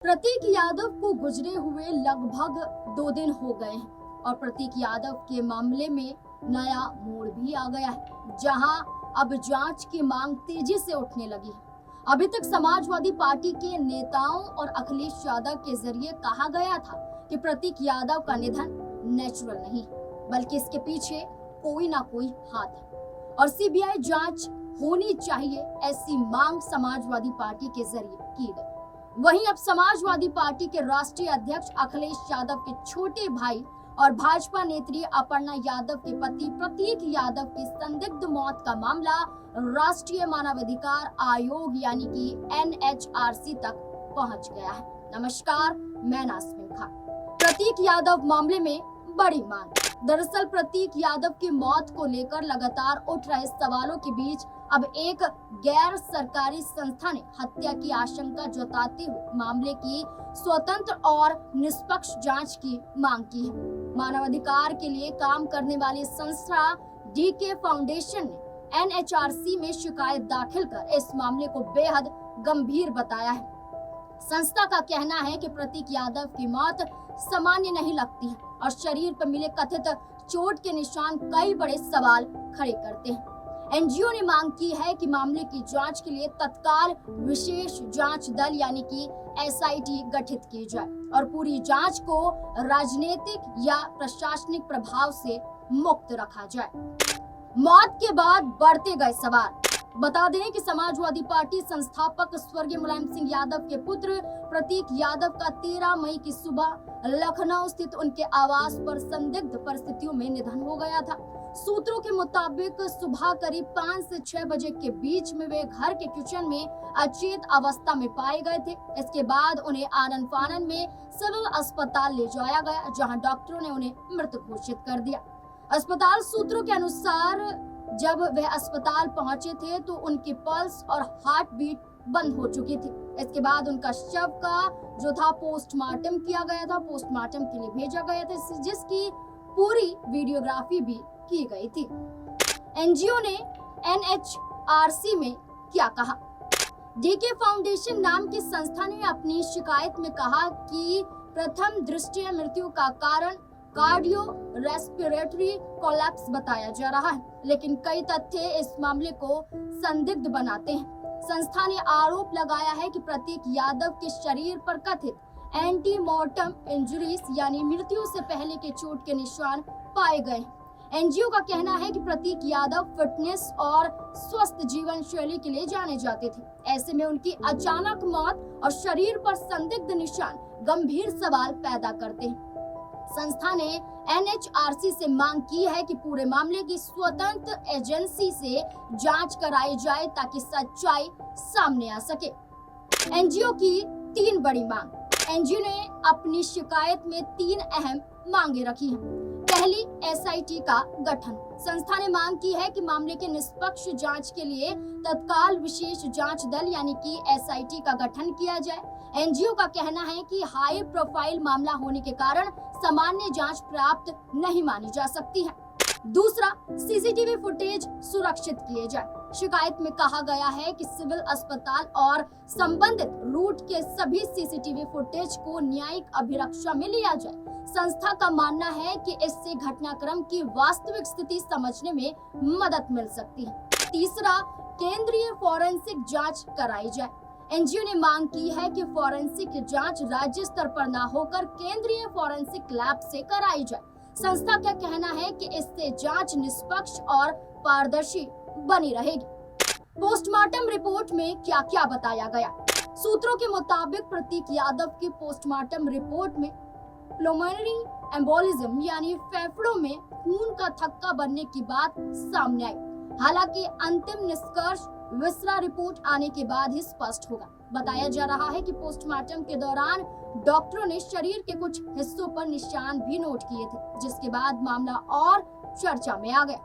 प्रतीक यादव को गुजरे हुए लगभग 2 दिन हो गए हैं और प्रतीक यादव के मामले में नया मोड़ भी आ गया है, जहां अब जांच की मांग तेजी से उठने लगी है। अभी तक समाजवादी पार्टी के नेताओं और अखिलेश यादव के जरिए कहा गया था कि प्रतीक यादव का निधन नेचुरल नहीं, बल्कि इसके पीछे कोई ना कोई हाथ है और सीबीआई जांच होनी चाहिए, ऐसी मांग समाजवादी पार्टी के जरिए की गई। वहीं अब समाजवादी पार्टी के राष्ट्रीय अध्यक्ष अखिलेश यादव के छोटे भाई और भाजपा नेत्री अपर्णा यादव के पति प्रतीक यादव की संदिग्ध मौत का मामला राष्ट्रीय मानवाधिकार आयोग यानी कि NHRC तक पहुंच गया है। नमस्कार, मैं नाज़मीन खान। प्रतीक यादव मामले में बड़ी मांग। दरअसल प्रतीक यादव की मौत को लेकर लगातार उठ रहे सवालों के बीच अब एक गैर सरकारी संस्था ने हत्या की आशंका जताते हुए मामले की स्वतंत्र और निष्पक्ष जांच की मांग की है। मानवाधिकार के लिए काम करने वाली संस्था DK फाउंडेशन ने NHRC में शिकायत दाखिल कर इस मामले को बेहद गंभीर बताया है। संस्था का कहना है कि प्रतीक यादव की मौत सामान्य नहीं लगती है और शरीर पर मिले कथित चोट के निशान कई बड़े सवाल खड़े करते हैं। NGO ने मांग की है कि मामले की जांच के लिए तत्काल विशेष जांच दल यानी कि SIT गठित की जाए और पूरी जांच को राजनीतिक या प्रशासनिक प्रभाव से मुक्त रखा जाए। मौत के बाद बढ़ते गए सवाल। बता दें कि समाजवादी पार्टी संस्थापक स्वर्गीय मुलायम सिंह यादव के पुत्र प्रतीक यादव का 13 मई की सुबह लखनऊ स्थित उनके आवास पर संदिग्ध परिस्थितियों में निधन हो गया था। सूत्रों के मुताबिक सुबह करीब 5 से 6 बजे के बीच में वे घर के किचन में अचेत अवस्था में पाए गए थे। इसके बाद उन्हें आनन फानन में सिविल अस्पताल ले जाया गया, जहां डॉक्टरों ने उन्हें मृत घोषित कर दिया। अस्पताल सूत्रों के अनुसार जब वह अस्पताल पहुंचे थे तो उनकी पल्स और हार्ट बीट बंद हो चुकी थी। इसके बाद उनका शव का जो था पोस्टमार्टम किया गया था, पोस्टमार्टम के लिए भेजा गया था, जिसकी पूरी वीडियोग्राफी भी की गई थी। NGO ने NHRC में क्या कहा? DK फाउंडेशन नाम की संस्था ने अपनी शिकायत में कहा कि प्रथम दृष्टया मृत्यु का कारण कार्डियो रेस्पिरेटरी कोलैप्स बताया जा रहा है, लेकिन कई तथ्य इस मामले को संदिग्ध बनाते हैं। संस्था ने आरोप लगाया है कि प्रतीक यादव के शरीर पर कथित एंटीमॉर्टम इंजरीज यानी मृत्यु से पहले के चोट के निशान पाए गए। NGO का कहना है कि प्रतीक यादव फिटनेस और स्वस्थ जीवन शैली के लिए जाने जाते थे। ऐसे में उनकी अचानक मौत और शरीर पर संदिग्ध निशान गंभीर सवाल पैदा करते हैं। संस्था ने NHRC से मांग की है कि पूरे मामले की स्वतंत्र एजेंसी से जांच कराई जाए ताकि सच्चाई सामने आ सके। NGO की 3 बड़ी मांग। NGO ने अपनी शिकायत में 3 अहम मांगे रखी हैं। पहली, SIT का गठन। संस्था ने मांग की है कि मामले के निष्पक्ष जांच के लिए तत्काल विशेष जांच दल यानी कि SIT का गठन किया जाए। NGO का कहना है कि हाई प्रोफाइल मामला होने के कारण सामान्य जांच प्राप्त नहीं मानी जा सकती है। दूसरा, CCTV फुटेज सुरक्षित किए जाए। शिकायत में कहा गया है कि सिविल अस्पताल और संबंधित रूट के सभी CCTV फुटेज को न्यायिक अभिरक्षा में लिया जाए। संस्था का मानना है कि इससे घटनाक्रम की वास्तविक स्थिति समझने में मदद मिल सकती है। तीसरा, केंद्रीय फॉरेंसिक जांच कराई जाए। NGO ने मांग की है कि फॉरेंसिक जांच राज्य स्तर पर न होकर केंद्रीय फॉरेंसिक लैब से कराई जाए। संस्था का कहना है कि इससे जांच निष्पक्ष और पारदर्शी बनी रहेगी। पोस्टमार्टम रिपोर्ट में क्या क्या बताया गया? सूत्रों के मुताबिक प्रतीक यादव की पोस्टमार्टम रिपोर्ट में प्लमोनरी एम्बोलिज्म यानी फेफड़ों में खून का थक्का बनने की बात सामने आई। हालांकि अंतिम निष्कर्ष विसरा रिपोर्ट आने के बाद ही स्पष्ट होगा। बताया जा रहा है कि पोस्टमार्टम के दौरान डॉक्टरों ने शरीर के कुछ हिस्सों पर निशान भी नोट किए थे, जिसके बाद मामला और चर्चा में आ गया।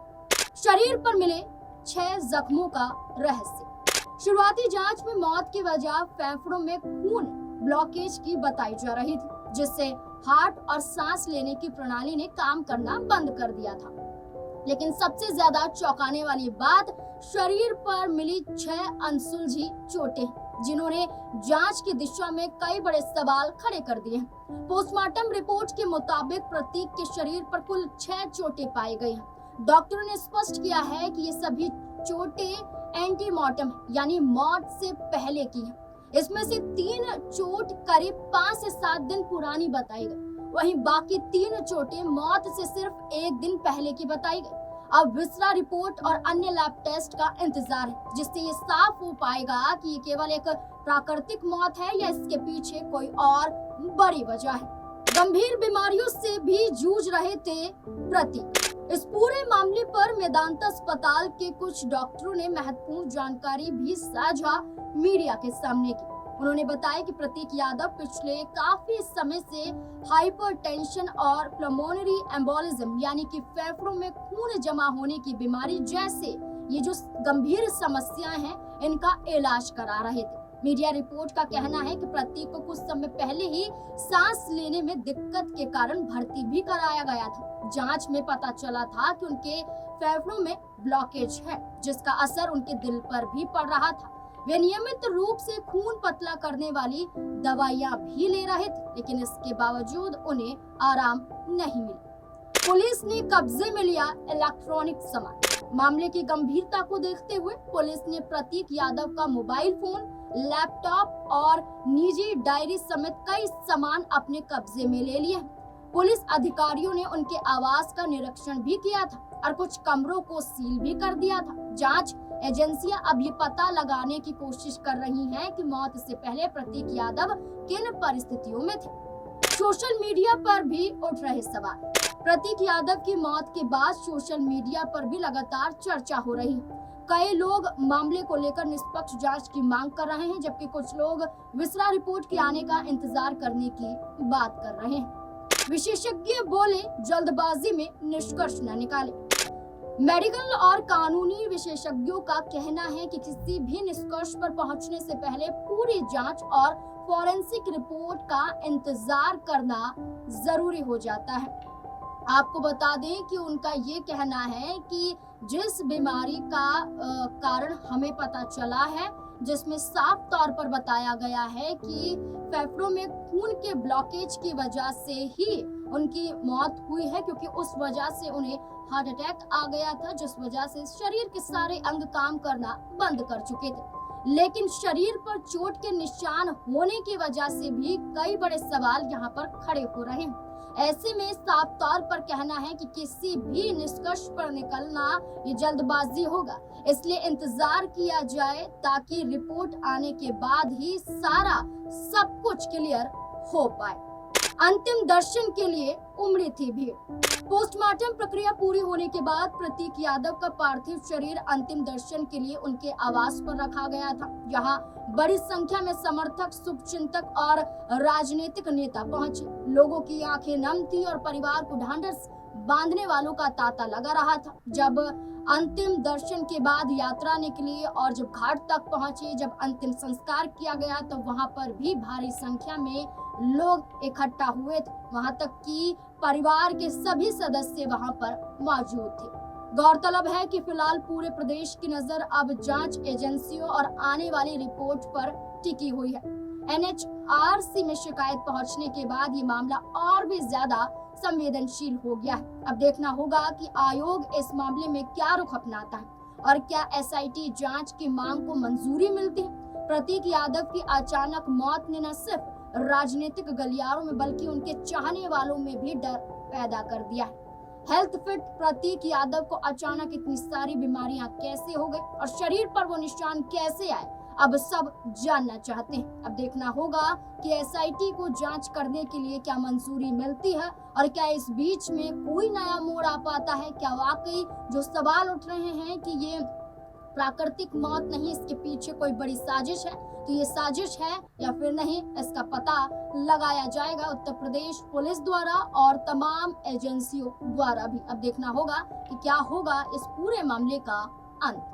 शरीर पर मिले 6 जख्मों का रहस्य। शुरुआती जांच में मौत की वजह फेफड़ों में खून ब्लॉकेज की बताई जा रही थी, जिससे हार्ट और सांस लेने की प्रणाली ने काम करना बंद कर दिया था। लेकिन सबसे ज्यादा चौंकाने वाली बात शरीर पर मिली 6 अनसुलझी चोटें। जिन्होंने जांच की दिशा में कई बड़े सवाल खड़े कर दिए हैं। पोस्टमार्टम रिपोर्ट के मुताबिक प्रतीक के शरीर पर कुल 6 चोटें पाई गई हैं। डॉक्टरों ने स्पष्ट किया है कि ये सभी चोटें एंटीमॉर्टम यानी मौत से पहले की हैं। इसमें से 3 चोट करीब 5 से 7 दिन पुरानी बताई गई, वहीं बाकी 3 चोटें मौत से सिर्फ 1 दिन पहले की बताई गई। अब विसरा रिपोर्ट और अन्य लैब टेस्ट का इंतजार है, जिससे ये साफ हो पाएगा कि ये केवल एक प्राकृतिक मौत है या इसके पीछे कोई और बड़ी वजह है। गंभीर बीमारियों से भी जूझ रहे थे प्रतीक। इस पूरे मामले पर मेदांता अस्पताल के कुछ डॉक्टरों ने महत्वपूर्ण जानकारी भी साझा मीडिया के सामने की। उन्होंने बताया कि प्रतीक यादव पिछले काफी समय से हाइपरटेंशन और प्लमोनरी एम्बोलिज्म यानी कि फेफड़ों में खून जमा होने की बीमारी जैसे ये जो गंभीर समस्याएं हैं, इनका इलाज करा रहे थे। मीडिया रिपोर्ट का कहना है कि प्रतीक को कुछ समय पहले ही सांस लेने में दिक्कत के कारण भर्ती भी कराया गया था। जांच में पता चला था कि उनके फेफड़ों में ब्लॉकेज है, जिसका असर उनके दिल पर भी पड़ रहा था। वे नियमित रूप से खून पतला करने वाली दवाइयां भी ले रहे थे, लेकिन इसके बावजूद उन्हें आराम नहीं मिला। पुलिस ने कब्जे में लिया इलेक्ट्रॉनिक सामान। मामले की गंभीरता को देखते हुए पुलिस ने प्रतीक यादव का मोबाइल फोन, लैपटॉप और निजी डायरी समेत कई सामान अपने कब्जे में ले लिए। पुलिस अधिकारियों ने उनके आवास का निरीक्षण भी किया था और कुछ कमरों को सील भी कर दिया था। जांच एजेंसियां अब ये पता लगाने की कोशिश कर रही हैं कि मौत से पहले प्रतीक यादव किन परिस्थितियों में थे। सोशल मीडिया पर भी उठ रहे सवाल। प्रतीक यादव की मौत के बाद सोशल मीडिया पर भी लगातार चर्चा हो रही है। कई लोग मामले को लेकर निष्पक्ष जांच की मांग कर रहे हैं, जबकि कुछ लोग विसरा रिपोर्ट के आने का इंतजार करने की बात कर रहे हैं। विशेषज्ञ बोले, जल्दबाजी में निष्कर्ष न निकाले। मेडिकल और कानूनी विशेषज्ञों का कहना है कि किसी भी निष्कर्ष पर पहुंचने से पहले पूरी जांच और फॉरेंसिक रिपोर्ट का इंतजार करना जरूरी हो जाता है। आपको बता दें कि उनका ये कहना है कि जिस बीमारी का कारण हमें पता चला है, जिसमें साफ तौर पर बताया गया है कि फेफड़ों में खून के ब्लॉकेज की वजह से ही उनकी मौत हुई है, क्योंकि उस वजह से उन्हें हार्ट अटैक आ गया था, जिस वजह से शरीर के सारे अंग काम करना बंद कर चुके थे। लेकिन शरीर पर चोट के निशान होने की वजह से भी कई बड़े सवाल यहाँ पर खड़े हो रहे हैं। ऐसे में साफ तौर पर कहना है कि किसी भी निष्कर्ष पर निकलना ये जल्दबाजी होगा, इसलिए इंतजार किया जाए ताकि रिपोर्ट आने के बाद ही सारा सब कुछ क्लियर हो पाए। अंतिम दर्शन के लिए उमड़ी थी भीड़। पोस्टमार्टम प्रक्रिया पूरी होने के बाद प्रतीक यादव का पार्थिव शरीर अंतिम दर्शन के लिए उनके आवास पर रखा गया था, जहां बड़ी संख्या में समर्थक, शुभचिंतक और राजनीतिक नेता पहुंचे। लोगों की आंखें नम थी और परिवार को ढांढस बांधने वालों का तांता लगा रहा था। जब अंतिम दर्शन के बाद यात्रा निकली और जब घाट तक पहुंचे, जब अंतिम संस्कार किया गया, तो वहां पर भी भारी संख्या में लोग इकट्ठा हुए थे। वहां तक कि परिवार के सभी सदस्य वहां पर मौजूद थे। गौरतलब है कि फिलहाल पूरे प्रदेश की नजर अब जांच एजेंसियों और आने वाली रिपोर्ट पर टिकी हुई है। NHRC में शिकायत पहुंचने के बाद ये मामला और भी ज्यादा संवेदनशील हो गया है। अब देखना होगा कि आयोग इस मामले में क्या रुख अपनाता है और क्या SIT जांच की मांग को मंजूरी मिलती है। प्रतीक यादव की अचानक मौत ने न सिर्फ राजनीतिक गलियारों में बल्कि उनके चाहने वालों में भी डर पैदा कर दिया है। हेल्थ फिट प्रतीक यादव को अचानक इतनी सारी बीमारियां कैसे हो गई और शरीर पर वो निशान कैसे आए, अब सब जानना चाहते हैं। अब देखना होगा कि SIT को जांच करने के लिए क्या मंजूरी मिलती है और क्या इस बीच में कोई नया मोड़ आ पाता है। क्या वाकई जो सवाल उठ रहे हैं कि ये प्राकृतिक मौत नहीं, इसके पीछे कोई बड़ी साजिश है, तो ये साजिश है या फिर नहीं, इसका पता लगाया जाएगा उत्तर प्रदेश पुलिस द्वारा और तमाम एजेंसियों द्वारा भी। अब देखना होगा कि क्या होगा इस पूरे मामले का अंत।